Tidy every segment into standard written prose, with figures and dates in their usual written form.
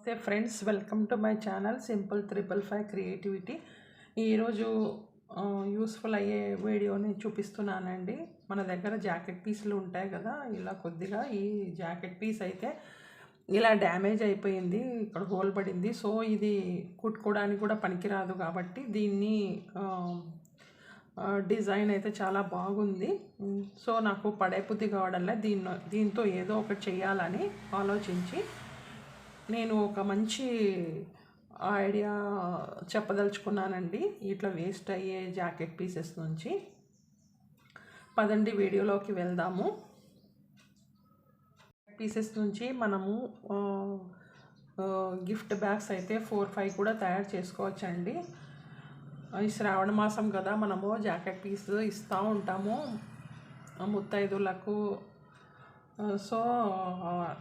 నమస్తే friends, welcome to my channel simple 555 creativity. ఈరోజు useful అయ్యే వీడియోని చూపిస్తున్నానండి. మన దగ్గర జాకెట్ పీసులు ఉంటాయి కదా, ఇలా కొద్దిగా ఈ జాకెట్ పీస్ అయితే ఇలా డ్యామేజ్ అయిపోయింది, ఇక్కడ హోల్ పడింది. సో ఇది కుట్టుకోవడానికి కూడా పనికిరాదు కాబట్టి దీన్ని డిజైన్ అయితే చాలా బాగుంది. సో నాకు పడే బుద్ధి కావడంలో దీంతో ఏదో ఒకటి చేయాలని ఆలోచించి నేను ఒక మంచి ఐడియా చెప్పదలుచుకున్నానండి. ఇట్లా వేస్ట్ అయ్యే జాకెట్ పీసెస్ నుంచి. పదండి వీడియోలోకి వెళ్దాము. పీసెస్ నుంచి మనము గిఫ్ట్ బ్యాగ్స్ అయితే 4-5 కూడా తయారు చేసుకోవచ్చండి. ఈ శ్రావణ మాసం కదా, మనము జాకెట్ పీస్ ఇస్తూ ఉంటాము ముత్తైదులకు. సో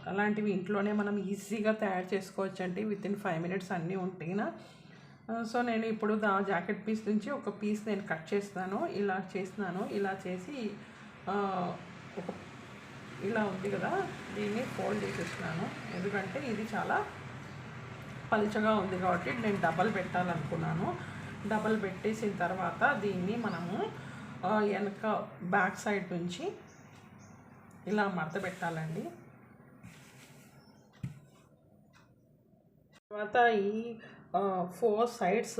అలాంటివి ఇంట్లోనే మనం ఈజీగా తయారు చేసుకోవచ్చండి. వితిన్ 5 minutes అన్నీ ఉంటేనా. సో నేను ఇప్పుడు జాకెట్ పీస్ నుంచి ఒక పీస్ నేను కట్ చేస్తాను. ఇలా చేస్తున్నాను. ఇలా చేసి ఒక ఇలా ఉంది కదా, దీన్ని ఫోల్డ్ చేసేస్తున్నాను. ఎందుకంటే ఇది చాలా పలుచగా ఉంది కాబట్టి నేను డబల్ పెట్టాలనుకున్నాను. డబల్ పెట్టేసిన తర్వాత దీన్ని మనము వెనక బ్యాక్ సైడ్ నుంచి ఇలా మడత పెట్టాలండి. తర్వాత ఈ 4 sides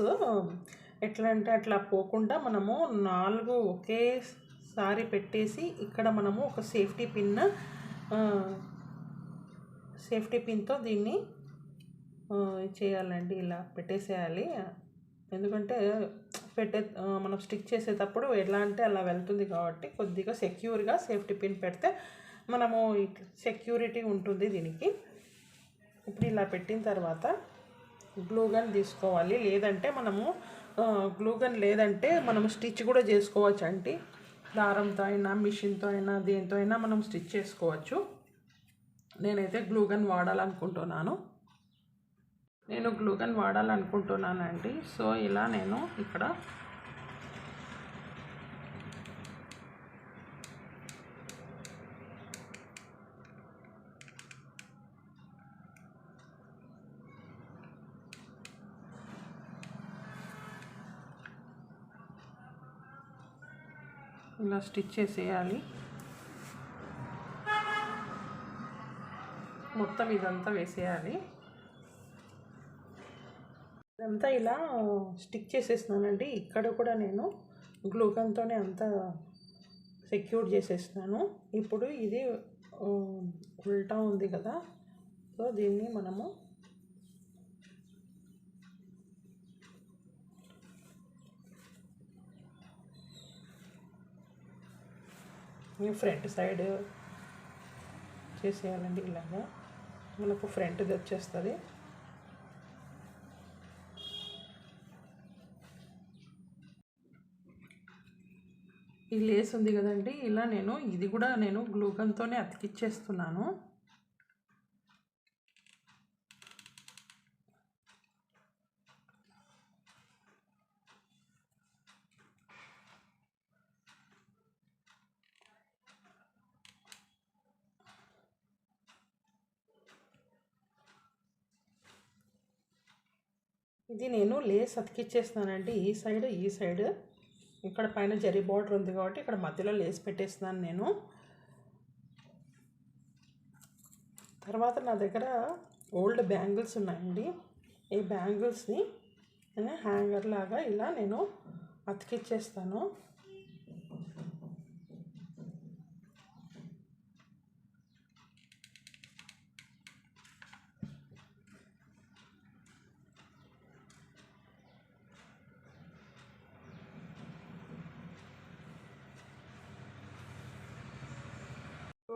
ఎట్లా అంటే అట్లా పోకుండా మనము 4 ఒకేసారి పెట్టేసి ఇక్కడ మనము ఒక సేఫ్టీ పిన్తో దీన్ని చేయాలండి. ఇలా పెట్టేసేయాలి. ఎందుకంటే మనం స్టిక్ చేసేటప్పుడు ఎలా అంటే అలా వెళ్తుంది కాబట్టి కొద్దిగా సెక్యూర్గా సేఫ్టీ పిన్ పెడితే మనము సెక్యూరిటీ ఉంటుంది దీనికి. ఇప్పుడు ఇలా పెట్టిన తర్వాత గ్లూగన్ తీసుకోవాలి. లేదంటే మనము గ్లూగన్ లేదంటే మనం స్టిచ్ కూడా చేసుకోవచ్చు అండి. దారంతో అయినా మిషన్తో అయినా దేంతో అయినా మనం స్టిచ్ చేసుకోవచ్చు. నేనైతే గ్లూగన్ వాడాలనుకుంటున్నానండి. సో ఇలా నేను ఇక్కడ ఇలా స్టిచ్ చేసేయాలి. మొత్తం ఇదంతా వేసేయాలి. ఇదంతా ఇలా స్టిక్ చేసేస్తున్నానండి. ఇక్కడ కూడా నేను గ్లూగన్తోనే అంతా సెక్యూర్ చేసేస్తున్నాను. ఇప్పుడు ఇది ఉల్టా ఉంది కదా, సో దీన్ని మనము ఫ్రంట్ సైడ్ చేసేయాలండి. ఇలాగా మనకు ఫ్రంట్ది వచ్చేస్తుంది. ఈ లేస్ ఉంది కదండి, ఇలా ఇది కూడా నేను గ్లూగన్తోనే అతికిచ్చేస్తున్నాను. ఇది నేను లేస్ అతికిచ్చేస్తున్నానండి. ఈ సైడ్ ఇక్కడ పైన జరీ బార్డర్ ఉంది కాబట్టి ఇక్కడ మధ్యలో లేస్ పెట్టేస్తున్నాను నేను. తర్వాత నా దగ్గర ఓల్డ్ బ్యాంగిల్స్ ఉన్నాయండి. ఈ బ్యాంగిల్స్ని నేను హ్యాంగర్ లాగా ఇలా నేను అతికిచ్చేస్తాను.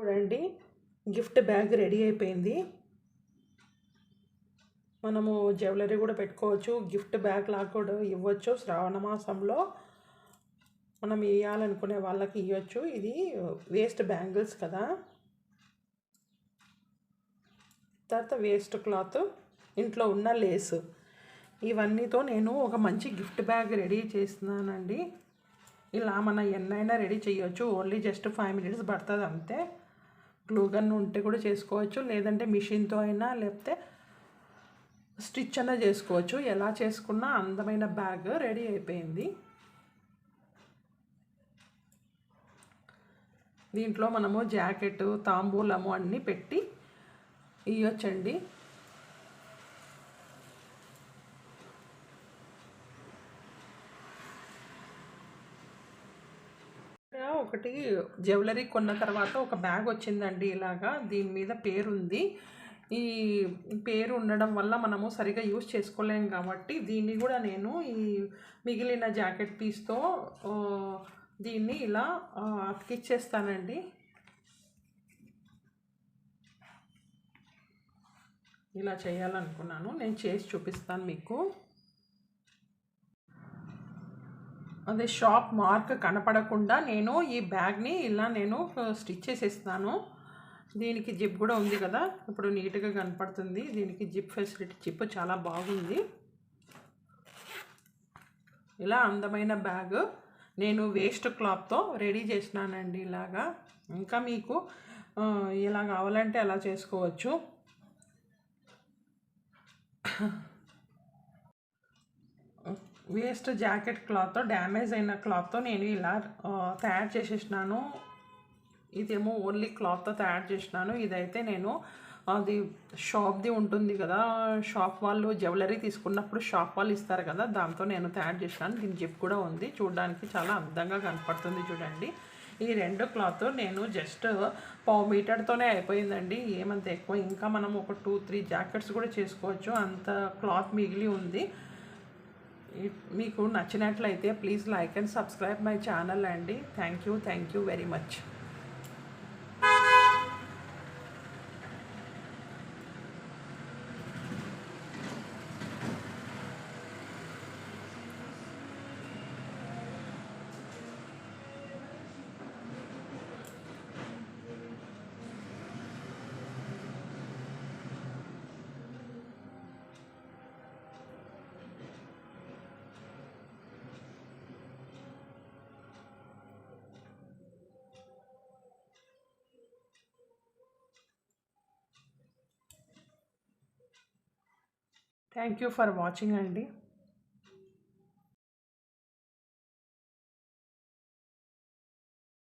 చూడండి, గిఫ్ట్ బ్యాగ్ రెడీ అయిపోయింది. మనము జ్యువెలరీ కూడా పెట్టుకోవచ్చు, గిఫ్ట్ బ్యాగ్ లాగా కూడా ఇవ్వచ్చు. శ్రావణ మాసంలో మనం ఇవ్వాలనుకునే వాళ్ళకి ఇవ్వచ్చు. ఇది వేస్ట్ బ్యాంగిల్స్ కదా. తర్వాత వేస్ట్ క్లాత్, ఇంట్లో ఉన్న లేసు, ఇవన్నీతో నేను ఒక మంచి గిఫ్ట్ బ్యాగ్ రెడీ చేస్తున్నానండి. ఇలా మన ఎన్నైనా రెడీ చేయొచ్చు. ఓన్లీ జస్ట్ 5 minutes పడుతుంది అంతే. గ్లూ గన్ ఉంటే కూడా చేసుకోవచ్చు, లేదంటే మిషన్తో అయినా, లేకపోతే స్టిచ్ అన్న చేసుకోవచ్చు. ఎలా చేసుకున్నా అందమైన బ్యాగ్ రెడీ అయిపోయింది. దీంట్లో మనము జాకెట్, తాంబూలము అన్నీ పెట్టి ఇవ్వచ్చండి. ఒకటి జ్యువెలరీ కొన్న తర్వాత ఒక బ్యాగ్ వచ్చిందండి ఇలాగా. దీని మీద పేరుంది. ఈ పేరు ఉండడం వల్ల మనము సరిగా యూజ్ చేసుకోలేం కాబట్టి దీన్ని కూడా నేను ఈ మిగిలిన జాకెట్ పీస్తో దీన్ని ఇలా అతికిచ్చేస్తానండి. ఇలా చేయాలనుకున్నాను. నేను చేసి చూపిస్తాను మీకు. అదే షాప్ మార్క్ కనపడకుండా నేను ఈ బ్యాగ్ని ఇలా నేను స్టిచ్ చేసేస్తాను. దీనికి జిప్ కూడా ఉంది కదా, ఇప్పుడు నీట్గా కనపడుతుంది. దీనికి జిప్ ఫెసిలిటీ, జిప్ చాలా బాగుంది. ఇలా అందమైన బ్యాగ్ నేను వేస్ట్ క్లాత్తో రెడీ చేసినానండి ఇలాగా. ఇంకా మీకు ఎలా కావాలంటే అలా చేసుకోవచ్చు. వేస్ట్ జాకెట్ క్లాత్తో, డ్యామేజ్ అయిన క్లాత్తో నేను ఇలా తయారు చేసేసినాను. ఇదేమో ఓన్లీ క్లాత్తో తయారు చేసినాను. ఇదైతే నేను అది షాప్ది ఉంటుంది కదా, షాప్ వాళ్ళు జ్యువెలరీ తీసుకున్నప్పుడు షాప్ వాళ్ళు ఇస్తారు కదా, దాంతో నేను తయారు చేసినాను. దీని జిప్ కూడా ఉంది, చూడడానికి చాలా అందంగా కనపడుతుంది. చూడండి, ఈ రెండు క్లాత్ నేను జస్ట్ పావు మీటర్తోనే అయిపోయిందండి, ఏమంత ఎక్కువ. ఇంకా మనం ఒక 2-3 జాకెట్స్ కూడా చేసుకోవచ్చు, అంత క్లాత్ మిగిలి ఉంది. మీకు నచ్చినట్లయితే please like and subscribe my channel అండి. Thank you very much. Thank you for watching అండి.